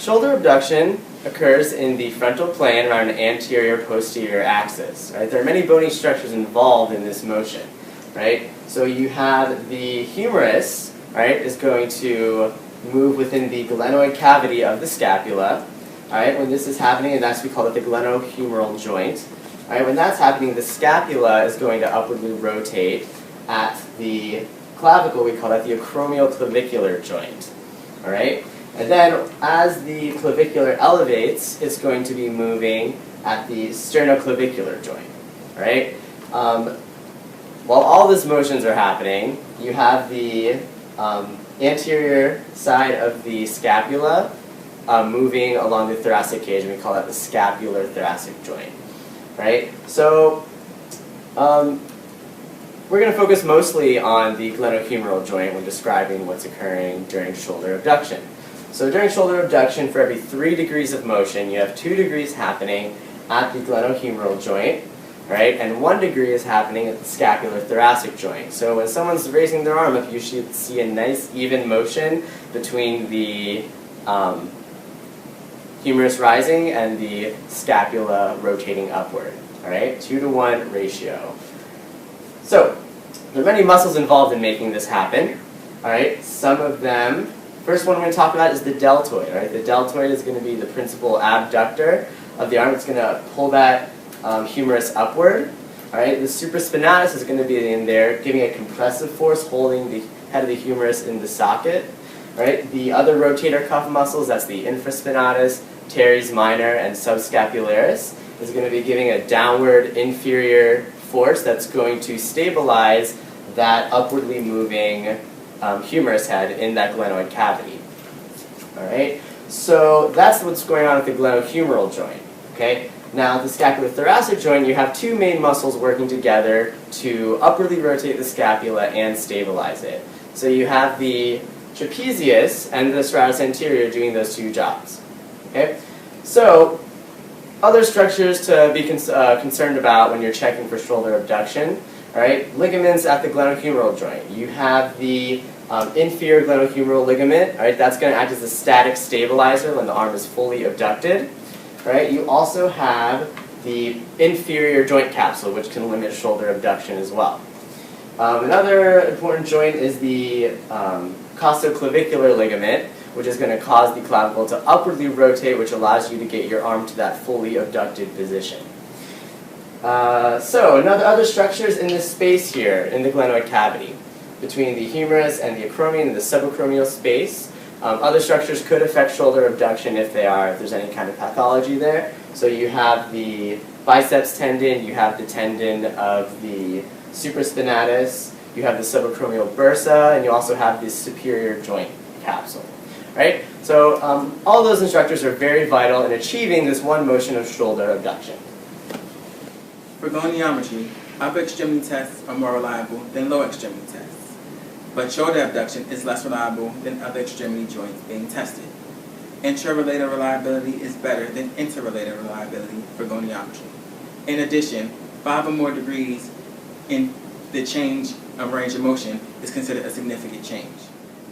Shoulder abduction occurs in the frontal plane around an anterior-posterior axis. Right? There are many bony structures involved in this motion. Right? So you have the humerus, right, is going to move within the glenoid cavity of the scapula. Right? When this is happening, and that's we call it the glenohumeral joint. Right? When that's happening, the scapula is going to upwardly rotate at the clavicle. We call that the acromioclavicular joint. All right? And then, as the clavicular elevates, it's going to be moving at the sternoclavicular joint. All right? While all these motions are happening, you have the anterior side of the scapula moving along the thoracic cage, and we call that the scapular thoracic joint. Right? So, we're going to focus mostly on the glenohumeral joint when describing what's occurring during shoulder abduction. So during shoulder abduction, for every 3 degrees of motion, you have 2 degrees happening at the glenohumeral joint, right? And 1 degree is happening at the scapular thoracic joint. So when someone's raising their arm up, you should see a nice even motion between the humerus rising and the scapula rotating upward, all right? 2-to-1 ratio. So there are many muscles involved in making this happen, all right? Some of them, first one we're going to talk about is the deltoid, right? The deltoid is going to be the principal abductor of the arm. It's going to pull that humerus upward, all right? The supraspinatus is going to be in there, giving a compressive force, holding the head of the humerus in the socket, right? The other rotator cuff muscles, that's the infraspinatus, teres minor, and subscapularis, is going to be giving a downward inferior force that's going to stabilize that upwardly moving humerus head in that glenoid cavity. All right, so that's what's going on with the glenohumeral joint. Okay, now the scapulothoracic joint, you have 2 main muscles working together to upwardly rotate the scapula and stabilize it. So you have the trapezius and the serratus anterior doing those 2 jobs. Okay, so other structures to be concerned about when you're checking for shoulder abduction. All right, ligaments at the glenohumeral joint. You have the inferior glenohumeral ligament. All right, that's going to act as a static stabilizer when the arm is fully abducted. All right, you also have the inferior joint capsule, which can limit shoulder abduction as well. Another important joint is the costoclavicular ligament, which is going to cause the clavicle to upwardly rotate, which allows you to get your arm to that fully abducted position. So, other structures in this space here, in the glenoid cavity, between the humerus and the acromion and the subacromial space. Other structures could affect shoulder abduction if there's any kind of pathology there. So you have the biceps tendon, you have the tendon of the supraspinatus, you have the subacromial bursa, and you also have the superior joint capsule. Right? So all those instructors are very vital in achieving this one motion of shoulder abduction. For goniometry, upper extremity tests are more reliable than lower extremity tests, but shoulder abduction is less reliable than other extremity joints being tested. Intra-related reliability is better than interrelated reliability for goniometry. In addition, 5 or more degrees in the change of range of motion is considered a significant change.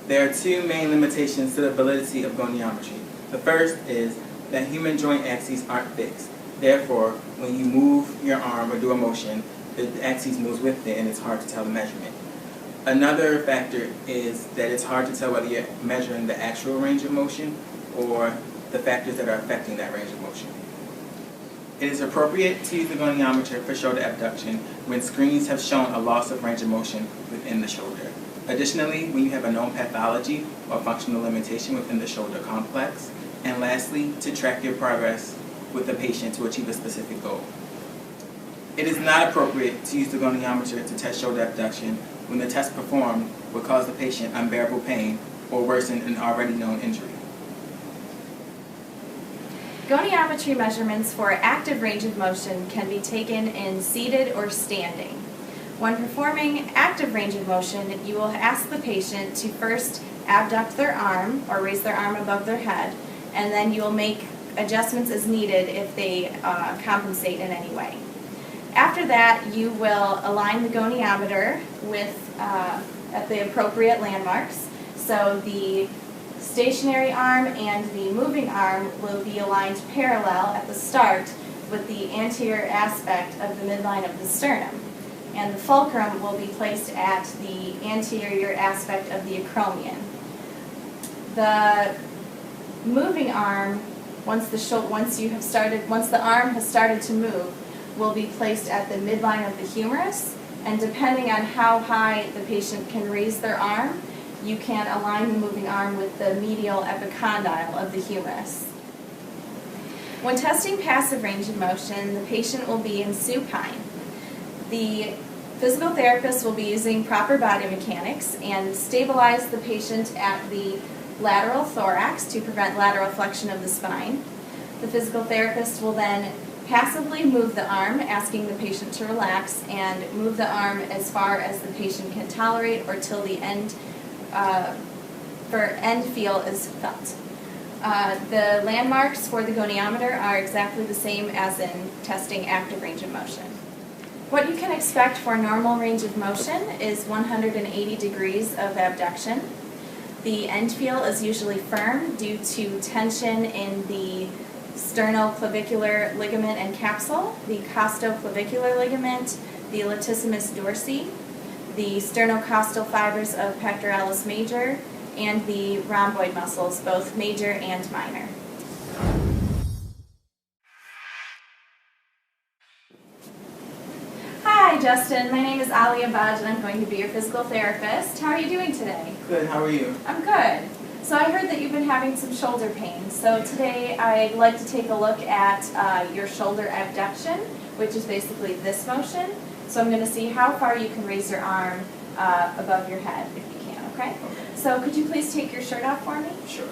There are 2 main limitations to the validity of goniometry. The first is that human joint axes aren't fixed. Therefore, when you move your arm or do a motion, the axis moves with it and it's hard to tell the measurement. Another factor is that it's hard to tell whether you're measuring the actual range of motion or the factors that are affecting that range of motion. It is appropriate to use the goniometer for shoulder abduction when screens have shown a loss of range of motion within the shoulder. Additionally, when you have a known pathology or functional limitation within the shoulder complex. And lastly, to track your progress with the patient to achieve a specific goal. It is not appropriate to use the goniometer to test shoulder abduction when the test performed would cause the patient unbearable pain or worsen an already known injury. Goniometry measurements for active range of motion can be taken in seated or standing. When performing active range of motion, you will ask the patient to first abduct their arm or raise their arm above their head, and then you will make adjustments as needed if they compensate in any way. After that, you will align the goniometer with at the appropriate landmarks. So the stationary arm and the moving arm will be aligned parallel at the start with the anterior aspect of the midline of the sternum. And the fulcrum will be placed at the anterior aspect of the acromion. The moving arm, once the arm has started to move, will be placed at the midline of the humerus, and depending on how high the patient can raise their arm, you can align the moving arm with the medial epicondyle of the humerus. When testing passive range of motion, the patient will be in supine. The physical therapist will be using proper body mechanics and stabilize the patient at the lateral thorax to prevent lateral flexion of the spine. The physical therapist will then passively move the arm, asking the patient to relax, and move the arm as far as the patient can tolerate or till the end feel is felt. The landmarks for the goniometer are exactly the same as in testing active range of motion. What you can expect for normal range of motion is 180 degrees of abduction. The end feel is usually firm due to tension in the sternoclavicular ligament and capsule, the costoclavicular ligament, the latissimus dorsi, the sternocostal fibers of pectoralis major, and the rhomboid muscles, both major and minor. Hi, Justin. My name is Alia Baj, and I'm going to be your physical therapist. How are you doing today? Good, how are you? I'm good. So I heard that you've been having some shoulder pain. So today I'd like to take a look at your shoulder abduction, which is basically this motion. So I'm going to see how far you can raise your arm above your head, if you can, okay? So could you please take your shirt off for me? Sure.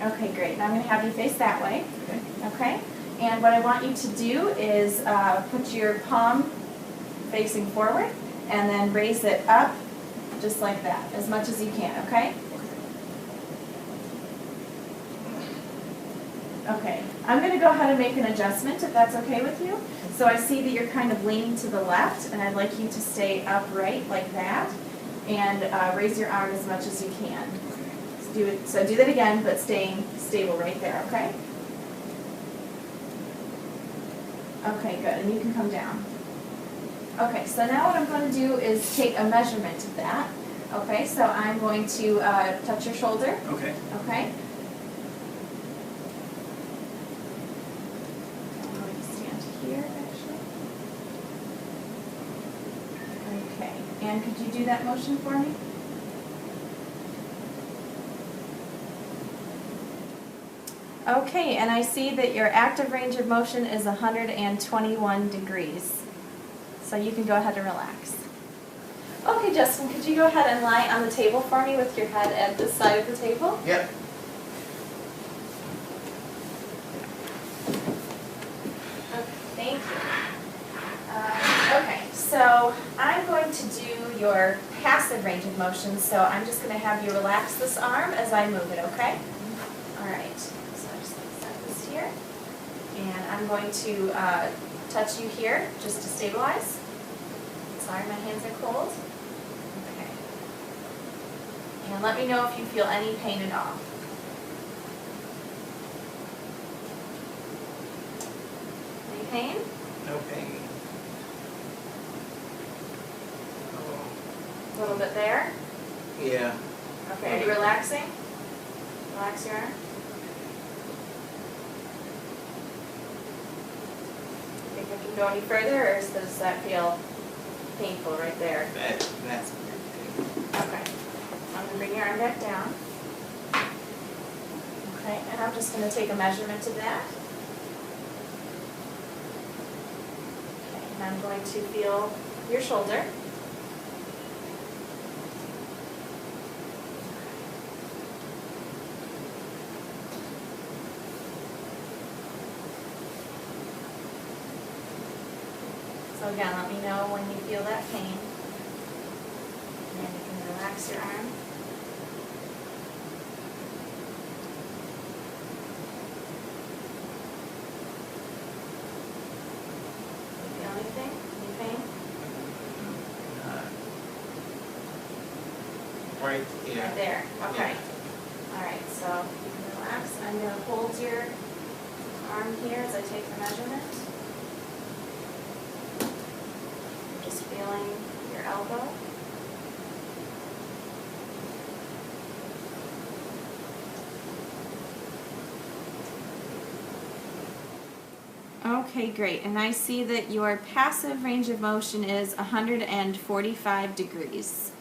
Okay, great. Now I'm going to have you face that way. Okay. Okay? And what I want you to do is put your palm facing forward and then raise it up just like that, as much as you can, okay? Okay. I'm going to go ahead and make an adjustment if that's okay with you. So I see that you're kind of leaning to the left, and I'd like you to stay upright like that and raise your arm as much as you can. So do that again, but staying stable right there, okay? Okay, good, and you can come down. Okay, so now what I'm going to do is take a measurement of that. Okay, so I'm going to touch your shoulder. Okay. Okay. I'm going to stand here, actually. Okay, and could you do that motion for me? Okay, and I see that your active range of motion is 121 degrees. So you can go ahead and relax. Okay, Justin, could you go ahead and lie on the table for me with your head at this side of the table? Yep. Okay, thank you. Okay, so I'm going to do your passive range of motion, so I'm just going to have you relax this arm as I move it, okay? All right, so I'm just going to set this here, and I'm going to touch you here just to stabilize. Sorry, my hands are cold. Okay. And let me know if you feel any pain at all. Any pain? No pain. A little bit there? Yeah. Okay, are you relaxing? Relax your arm. Think I can go any further, or does that feel painful right there? That's everything. Okay. I'm going to bring your arm back down. Okay, and I'm just going to take a measurement of that. Okay, and I'm going to feel your shoulder. So again, let me know when you feel that pain. And then you can relax your arm. You feel anything? Any pain? right here. Right there, okay. All right, so you can relax. I'm going to hold your arm here as I take the measurement. Just feeling your elbow. Okay, great. And I see that your passive range of motion is 145 degrees.